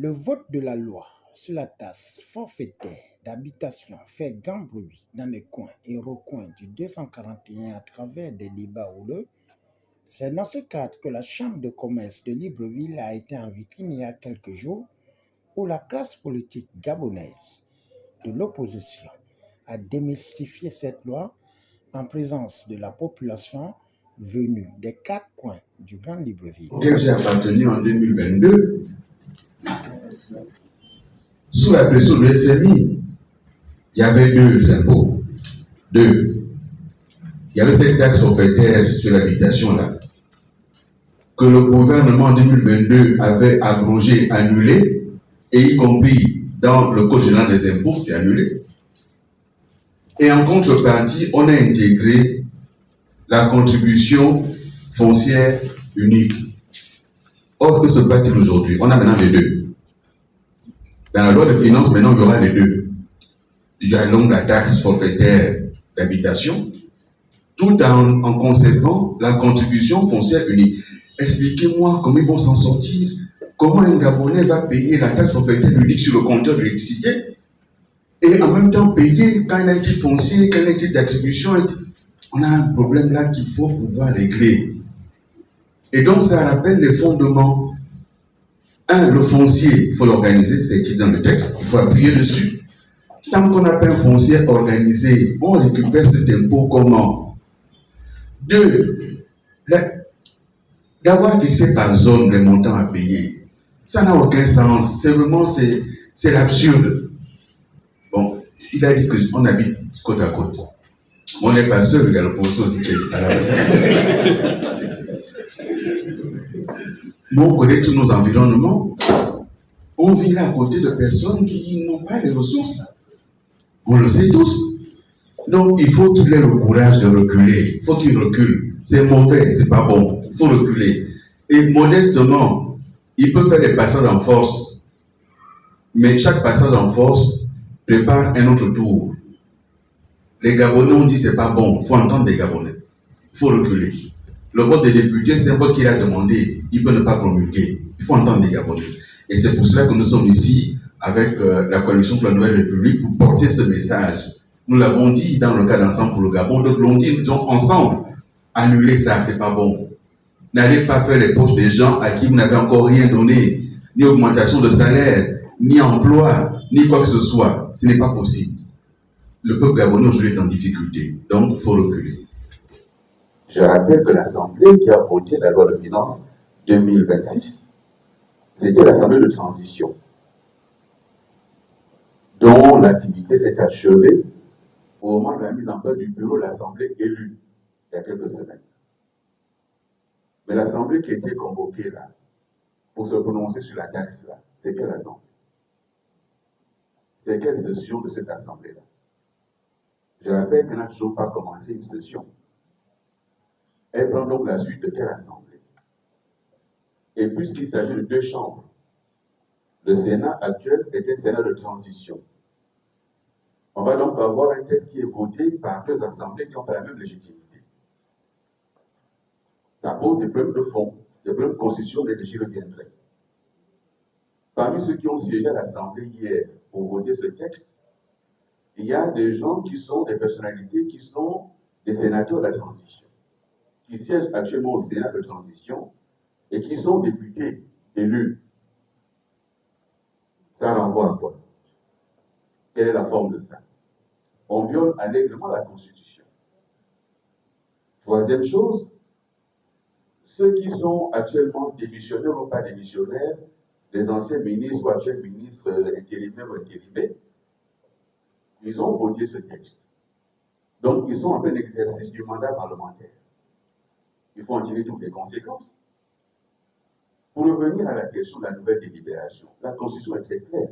Le vote de la loi sur la taxe forfaitaire d'habitation fait grand bruit dans les coins et recoins du 241 à travers des débats houleux. C'est dans ce cadre que la Chambre de commerce de Libreville a été en vitrine il y a quelques jours, où la classe politique gabonaise de l'opposition a démystifié cette loi en présence de la population venue des quatre coins du Grand Libreville. Auquel j'ai appartenu en 2022, sous la pression du FMI, il y avait deux impôts. Deux. Il y avait cette taxe forfaitaire sur l'habitation là, que le gouvernement en 2022 avait abrogé, annulé, et y compris dans le Code général des impôts, c'est annulé. Et en contrepartie, on a intégré la contribution foncière unique. Or, que se passe-t-il aujourd'hui? On a maintenant les deux. Dans la loi de finances, maintenant, il y aura les deux. Il y a donc la taxe forfaitaire d'habitation, tout en conservant la contribution foncière unique. Expliquez-moi comment ils vont s'en sortir. Comment un Gabonais va payer la taxe forfaitaire unique sur le compteur de l'électricité et en même temps payer quand il y a un titre foncier, quand il y a un titre d'attribution. On a un problème là qu'il faut pouvoir régler. Et donc, ça rappelle les fondements. Un, le foncier, il faut l'organiser, c'est écrit dans le texte, il faut appuyer dessus. Tant qu'on n'a pas un foncier organisé, on récupère cet impôt comment? Deux, d'avoir fixé par zone les montants à payer, ça n'a aucun sens. C'est vraiment, c'est l'absurde. Bon, il a dit qu'on habite côte à côte. On n'est pas seul, il y a le foncier aussi qui est à la Nous, on connaît tous nos environnements. On vit là à côté de personnes qui n'ont pas les ressources. On le sait tous. Donc, il faut qu'il ait le courage de reculer. Il faut qu'il recule. C'est mauvais, c'est pas bon. Il faut reculer. Et modestement, il peut faire des passages en force. Mais chaque passage en force prépare un autre tour. Les Gabonais ont dit c'est pas bon. Il faut entendre les Gabonais. Il faut reculer. Le vote des députés, c'est un vote qu'il a demandé. Il peut ne pas promulguer. Il faut entendre les Gabonais. Et c'est pour cela que nous sommes ici avec la coalition pour la Nouvelle République pour porter ce message. Nous l'avons dit dans le cas d'Ensemble pour le Gabon, d'autres l'ont dit, nous disons ensemble, annulez ça, c'est pas bon. N'allez pas faire les poches des gens à qui vous n'avez encore rien donné, ni augmentation de salaire, ni emploi, ni quoi que ce soit. Ce n'est pas possible. Le peuple gabonais aujourd'hui est en difficulté, donc il faut reculer. Je rappelle que l'Assemblée qui a voté la loi de finances 2026, c'était l'Assemblée de transition, dont l'activité s'est achevée au moment de la mise en place du bureau de l'Assemblée élue, il y a quelques semaines. Mais l'Assemblée qui a été convoquée là, pour se prononcer sur la taxe là, c'est quelle Assemblée? C'est quelle session de cette Assemblée-là? Je rappelle qu'elle n'a toujours pas commencé une session. Elle prend donc la suite de quelle Assemblée? Et puisqu'il s'agit de deux chambres, le Sénat actuel est un Sénat de transition. On va donc avoir un texte qui est voté par deux assemblées qui n'ont pas la même légitimité. Ça pose des problèmes de fond, des problèmes constitutionnels, et j'y reviendrai. Parmi ceux qui ont siégé à l'Assemblée hier pour voter ce texte, il y a des gens qui sont des personnalités qui sont des sénateurs de la transition, qui siègent actuellement au Sénat de transition et qui sont députés élus. Ça renvoie à quoi? Quelle est la forme de ça? On viole allègrement la Constitution. Troisième chose, ceux qui sont actuellement démissionnaires ou pas démissionnaires, les anciens ministres ou actuels ministres intérimaires ou intérimés, ils ont voté ce texte. Donc, ils sont en plein exercice du mandat parlementaire. Il faut en tirer toutes les conséquences. Pour revenir à la question de la nouvelle délibération, la Constitution est très claire.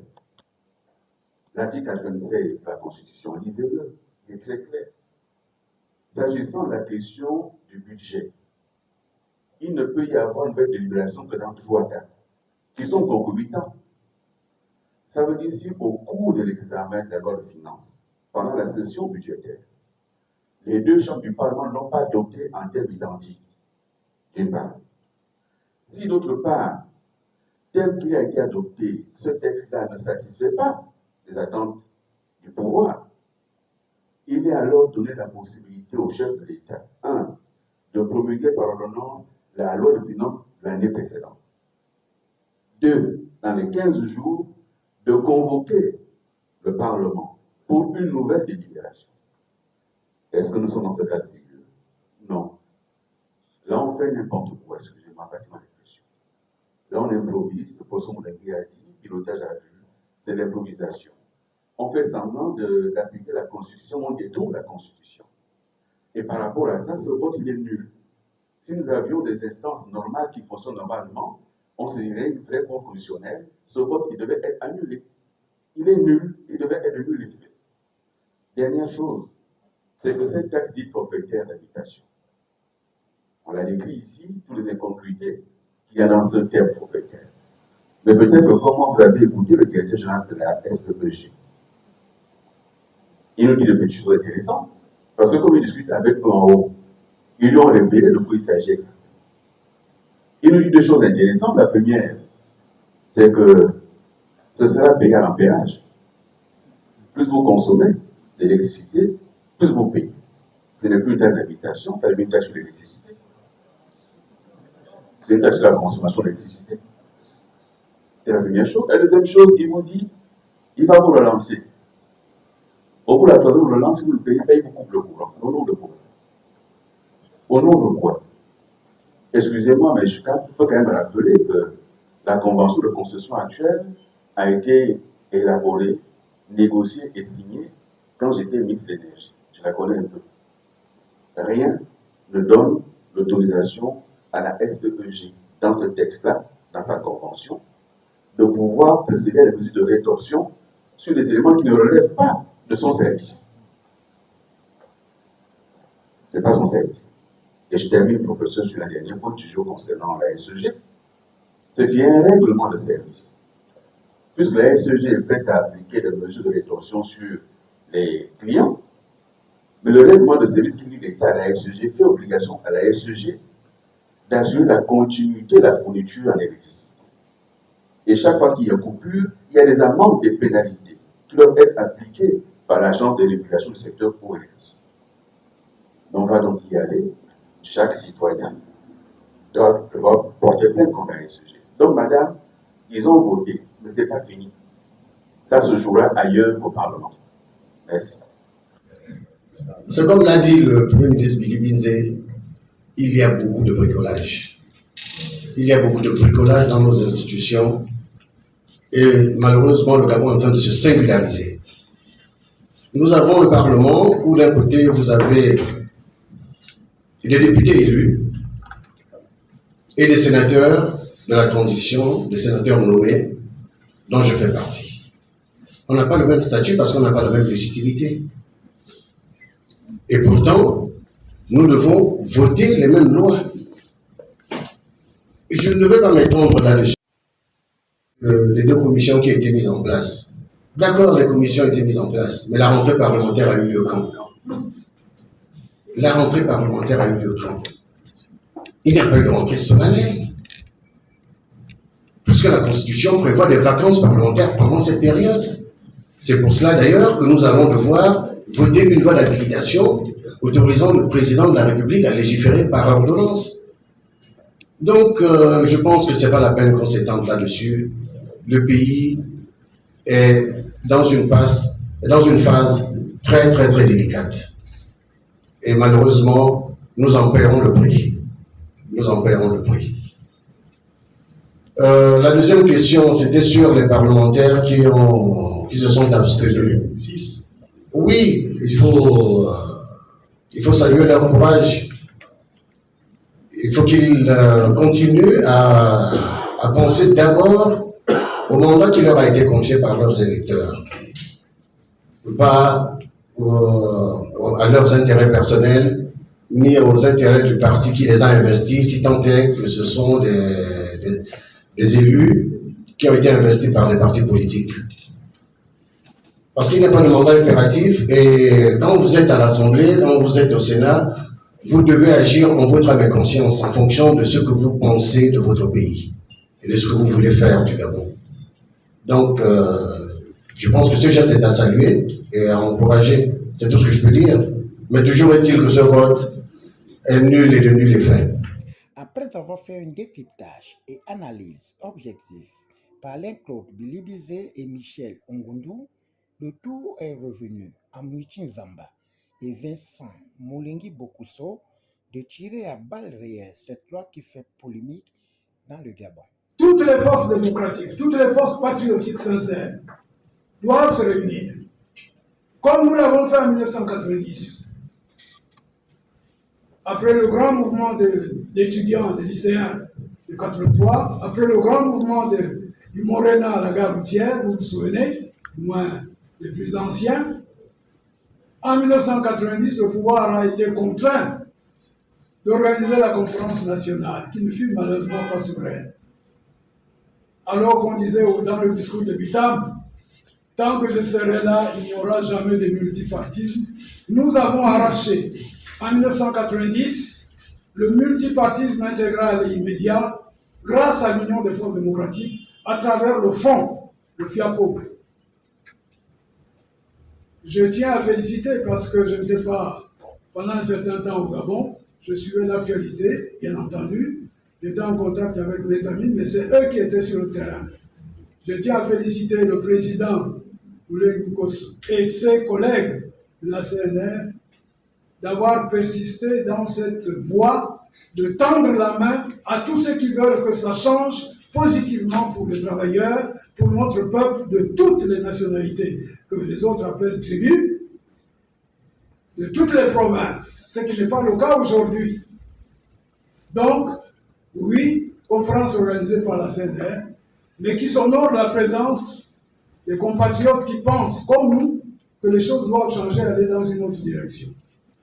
L'article 96 de la Constitution, lisez-le, il est très clair. S'agissant de la question du budget, il ne peut y avoir une nouvelle délibération que dans 3 cas, qui sont concomitants. Ça veut dire si au cours de l'examen de la loi de finances, pendant la session budgétaire, les deux chambres du Parlement n'ont pas adopté en termes identiques, d'une part. Si d'autre part, tel qu'il a été adopté, ce texte-là ne satisfait pas les attentes du pouvoir, il est alors donné la possibilité au chef de l'État, 1, de promulguer par ordonnance la loi de finances de l'année précédente. 2, dans les 15 jours, de convoquer le Parlement pour une nouvelle délibération. Est-ce que nous sommes dans ce cas de figure? Non. Là, on fait n'importe quoi, excusez-moi, passez ma réflexion. Là, on improvise, le poisson de la a dit, pilotage à vue, c'est l'improvisation. On fait semblant d'appliquer la Constitution, on détourne la Constitution. Et par rapport à ça, ce vote, il est nul. Si nous avions des instances normales qui fonctionnent normalement, on serait une vraie cour constitutionnelle, ce vote, il devait être annulé. Il est nul, il devait être nul et fait. Dernière chose, c'est que cette taxe dite forfaitaire d'habitation, on l'a décrit ici, toutes les incongruités qu'il y a dans ce terme forfaitaire. Mais peut-être que comment vous avez écouté le directeur général de la SPEG, il nous dit de petites choses intéressantes, parce que comme il discute avec eux en haut, ils lui ont révélé de quoi il s'agit exactement. Il nous dit deux choses intéressantes. La première, c'est que ce sera payé à l'ampérage. Plus vous consommez d'électricité, plus vous payez. Ce n'est plus une taxe d'habitation, c'est une taxe sur l'électricité. C'est une taxe sur la consommation d'électricité. C'est la première chose. La deuxième chose, il vous dit, il va vous relancer. Au bout de la troisième relance, si vous le payez, il vous coupe le courant. Au nom de quoi? Au nom de quoi? Excusez-moi, mais je peux quand même rappeler que la convention de concession actuelle a été élaborée, négociée et signée quand j'étais ministre de l'Énergie. Je la connais un peu. Rien ne donne l'autorisation à la SPEG, dans ce texte-là, dans sa convention, de pouvoir procéder à des mesures de rétorsion sur des éléments qui ne relèvent pas de son service. Ce n'est pas son service. Et je termine, professeur, sur la dernière point, toujours concernant la SEG. C'est qu'il y a un règlement de service. Puisque la SEG est prête à appliquer des mesures de rétorsion sur les clients, mais le règlement de service qui lie l'État à la SEG fait obligation à la SEG d'assurer la continuité de la fourniture en électricité. Et chaque fois qu'il y a coupure, il y a des amendes et pénalités qui doivent être appliquées par l'agence de régulation du secteur pour l'électricité. On va donc y aller. Chaque citoyen doit porter plainte contre la SEG. Donc, madame, ils ont voté, mais ce n'est pas fini. Ça se jouera ailleurs qu'au Parlement. Merci. C'est comme l'a dit le Premier ministre Billy Binzé, il y a beaucoup de bricolage. Il y a beaucoup de bricolage dans nos institutions et malheureusement, le Gabon est en train de se singulariser. Nous avons un Parlement où d'un côté, vous avez des députés élus et des sénateurs de la transition, des sénateurs nommés, dont je fais partie. On n'a pas le même statut parce qu'on n'a pas la même légitimité. Et pourtant, nous devons voter les mêmes lois. Je ne vais pas m'étendre là-dessus. Les deux commissions qui ont été mises en place. D'accord, les commissions ont été mises en place, mais la rentrée parlementaire a eu lieu quand? La rentrée parlementaire a eu lieu quand? Il n'y a pas eu de rentrée solennelle. Puisque la Constitution prévoit des vacances parlementaires pendant cette période. C'est pour cela d'ailleurs que nous allons devoir voter une loi d'habilitation autorisant le président de la République à légiférer par ordonnance. Donc, je pense que ce n'est pas la peine qu'on s'étende là-dessus. Le pays est dans une phase très, très, très délicate. Et malheureusement, nous en paierons le prix. Nous en paierons le prix. La deuxième question, c'était sur les parlementaires qui se sont abstenus. Oui, il faut saluer leur courage. Il faut qu'ils continuent à penser d'abord au mandat qui leur a été confié par leurs électeurs. Pas à leurs intérêts personnels, ni aux intérêts du parti qui les a investis, si tant est que ce sont des élus qui ont été investis par des partis politiques. Parce qu'il n'y a pas de mandat impératif et quand vous êtes à l'Assemblée, quand vous êtes au Sénat, vous devez agir en votre âme et conscience en fonction de ce que vous pensez de votre pays. et de ce que vous voulez faire du Gabon. Donc, je pense que ce geste est à saluer et à encourager. C'est tout ce que je peux dire. Mais toujours est-il que ce vote est nul et de nul effet. Après avoir fait un décryptage et analyse objective par Alain-Claude Bilibizé et Michel Ongundu, le tout est revenu à Mouitin Zamba et Vincent Moulengi Bokusso de tirer à balles réelles cette loi qui fait polémique dans le Gabon. Toutes les forces démocratiques, toutes les forces patriotiques sincères doivent se réunir. Comme nous l'avons fait en 1990, après le grand mouvement d'étudiants, des lycéens de 83, après le grand mouvement du Morena à la gare routière, vous vous souvenez, du moins les plus anciens, en 1990, le pouvoir a été contraint d'organiser la conférence nationale, qui ne fut malheureusement pas souveraine. Alors qu'on disait dans le discours de Bitam, tant que je serai là, il n'y aura jamais de multipartisme. Nous avons arraché, en 1990, le multipartisme intégral et immédiat grâce à l'Union des forces démocratiques à travers le FON, le FIAPO. Je tiens à féliciter parce que je n'étais pas pendant un certain temps au Gabon. Je suivais l'actualité, bien entendu. J'étais en contact avec mes amis, mais c'est eux qui étaient sur le terrain. Je tiens à féliciter le président et ses collègues de la CNR d'avoir persisté dans cette voie de tendre la main à tous ceux qui veulent que ça change positivement pour les travailleurs, pour notre peuple de toutes les nationalités, que les autres appellent tribus, de toutes les provinces, ce qui n'est pas le cas aujourd'hui. Donc, oui, conférence organisée par la CNR, mais qui s'honore la présence des compatriotes qui pensent, comme nous, que les choses doivent changer, aller dans une autre direction.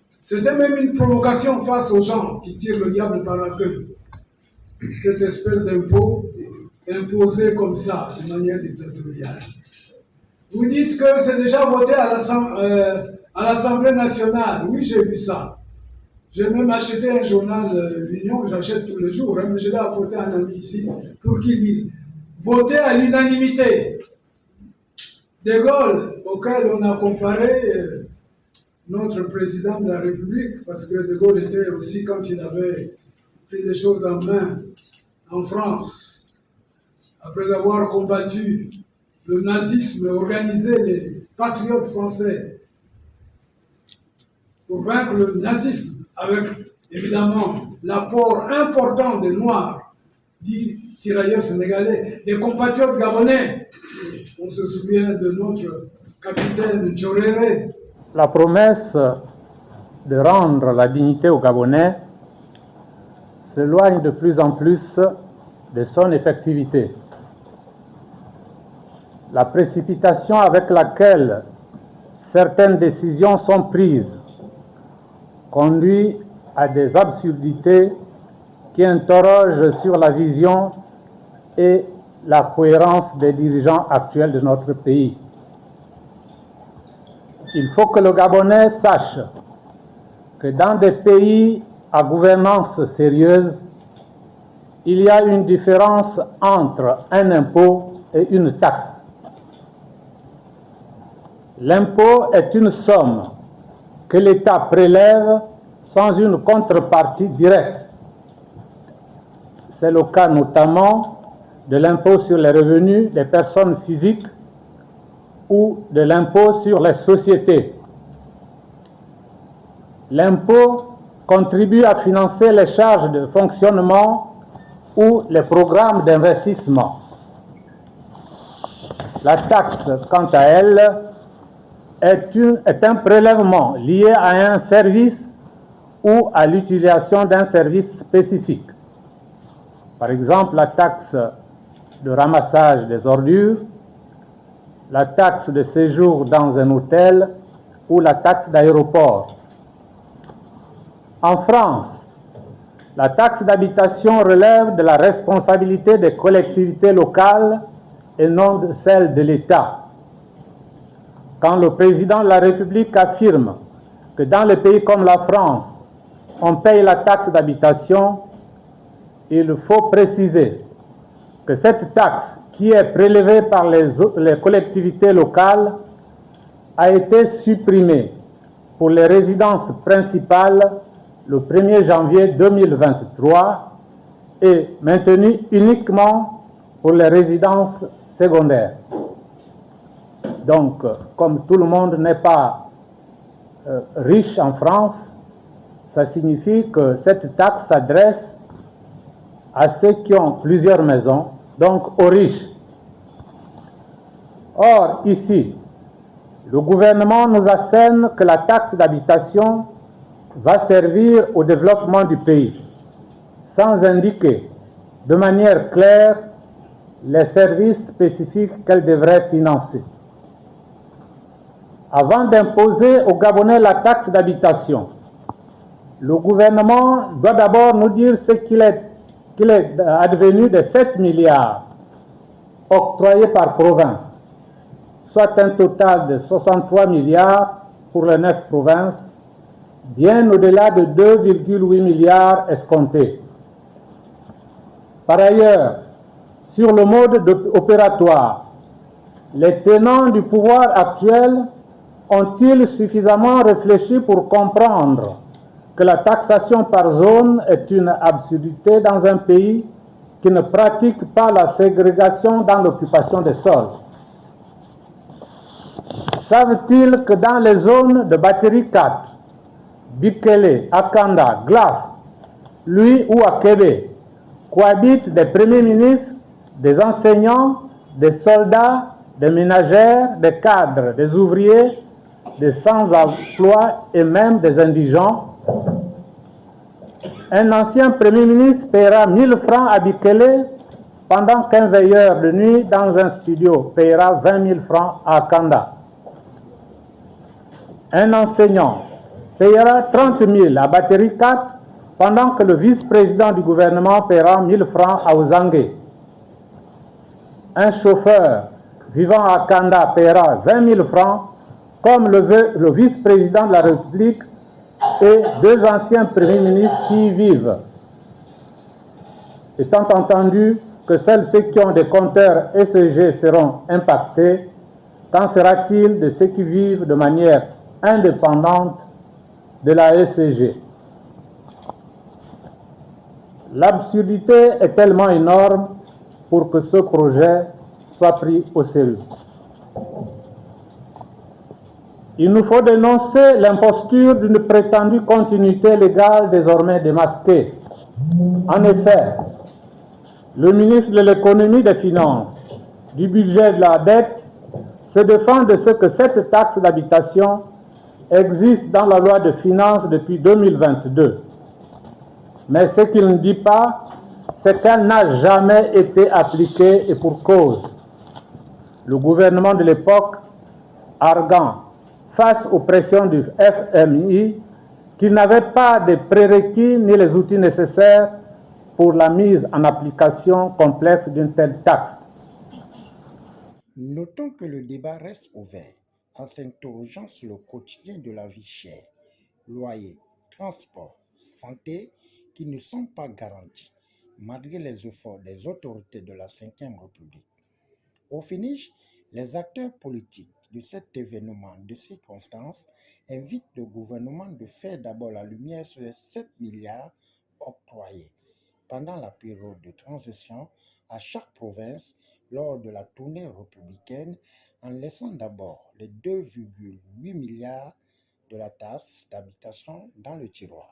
C'était même une provocation face aux gens qui tirent le diable par la queue. Cette espèce d'impôt imposé comme ça, de manière dictatoriale. Vous dites que c'est déjà voté à l'Assemblée nationale. Oui, j'ai vu ça. J'ai même acheté un journal L'Union, j'achète tous les jours, mais je l'ai apporté à un ami ici pour qu'il dise voter à l'unanimité. De Gaulle, auquel on a comparé notre président de la République, parce que De Gaulle était aussi, quand il avait pris les choses en main en France, après avoir combattu le nazisme, organisé les patriotes français pour vaincre le nazisme, avec évidemment l'apport important des Noirs, dits tirailleurs sénégalais, des compatriotes gabonais. On se souvient de notre capitaine Tchoréré. La promesse de rendre la dignité aux Gabonais s'éloigne de plus en plus de son effectivité. La précipitation avec laquelle certaines décisions sont prises conduit à des absurdités qui interrogent sur la vision et la cohérence des dirigeants actuels de notre pays. Il faut que le Gabonais sache que dans des pays à gouvernance sérieuse, il y a une différence entre un impôt et une taxe. L'impôt est une somme que l'État prélève sans une contrepartie directe. C'est le cas notamment de l'impôt sur les revenus des personnes physiques ou de l'impôt sur les sociétés. L'impôt contribue à financer les charges de fonctionnement ou les programmes d'investissement. La taxe, quant à elle, est un prélèvement lié à un service ou à l'utilisation d'un service spécifique. Par exemple, la taxe de ramassage des ordures, la taxe de séjour dans un hôtel ou la taxe d'aéroport. En France, la taxe d'habitation relève de la responsabilité des collectivités locales et non de celle de l'État. Quand le président de la République affirme que dans les pays comme la France, on paye la taxe d'habitation, il faut préciser que cette taxe, qui est prélevée par les collectivités locales, a été supprimée pour les résidences principales le 1er janvier 2023 et maintenue uniquement pour les résidences secondaires. Donc, comme tout le monde n'est pas riche en France, ça signifie que cette taxe s'adresse à ceux qui ont plusieurs maisons, donc aux riches. Or, ici, le gouvernement nous assène que la taxe d'habitation va servir au développement du pays, sans indiquer de manière claire les services spécifiques qu'elle devrait financer. Avant d'imposer aux Gabonais la taxe d'habitation, le gouvernement doit d'abord nous dire ce qu'il est advenu des 7 milliards octroyés par province, soit un total de 63 milliards pour les 9 provinces, bien au-delà de 2,8 milliards escomptés. Par ailleurs, sur le mode opératoire, les tenants du pouvoir actuel ont-ils suffisamment réfléchi pour comprendre que la taxation par zone est une absurdité dans un pays qui ne pratique pas la ségrégation dans l'occupation des sols? Savent-ils que dans les zones de Battery 4, Bikele, Akanda, Glace, Lui ou Akebe, cohabitent des premiers ministres, des enseignants, des soldats, des ménagères, des cadres, des ouvriers, des sans-emploi et même des indigents? Un ancien premier ministre paiera 1000 francs à Bikele pendant qu'un veilleur de nuit dans un studio paiera 20 000 francs à Akanda. Un enseignant paiera 30 000 à Battery 4 pendant que le vice-président du gouvernement paiera 1000 francs à Ozangue. Un chauffeur vivant à Kanda paiera 20 000 francs comme le veut le vice-président de la République et 2 anciens premiers ministres qui y vivent. Étant entendu que seuls ceux qui ont des compteurs ECG seront impactés, qu'en sera-t-il de ceux qui vivent de manière indépendante de la ECG? L'absurdité est tellement énorme pour que ce projet soit pris au sérieux. Il nous faut dénoncer l'imposture d'une prétendue continuité légale désormais démasquée. En effet, le ministre de l'Économie et des Finances, du budget et de la dette se défend de ce que cette taxe d'habitation existe dans la loi de finances depuis 2022. Mais ce qu'il ne dit pas, c'est qu'elle n'a jamais été appliquée et pour cause. Le gouvernement de l'époque, arrogant face aux pressions du FMI, qui n'avait pas de prérequis ni les outils nécessaires pour la mise en application complexe d'une telle taxe. Notons que le débat reste ouvert en s'interrogeant sur le quotidien de la vie chère, loyer, transport, santé, qui ne sont pas garantis, malgré les efforts des autorités de la Ve République. Au finish, les acteurs politiques de cet événement de circonstance invitent le gouvernement de faire d'abord la lumière sur les 7 milliards octroyés pendant la période de transition à chaque province lors de la tournée républicaine, en laissant d'abord les 2,8 milliards de la taxe d'habitation dans le tiroir.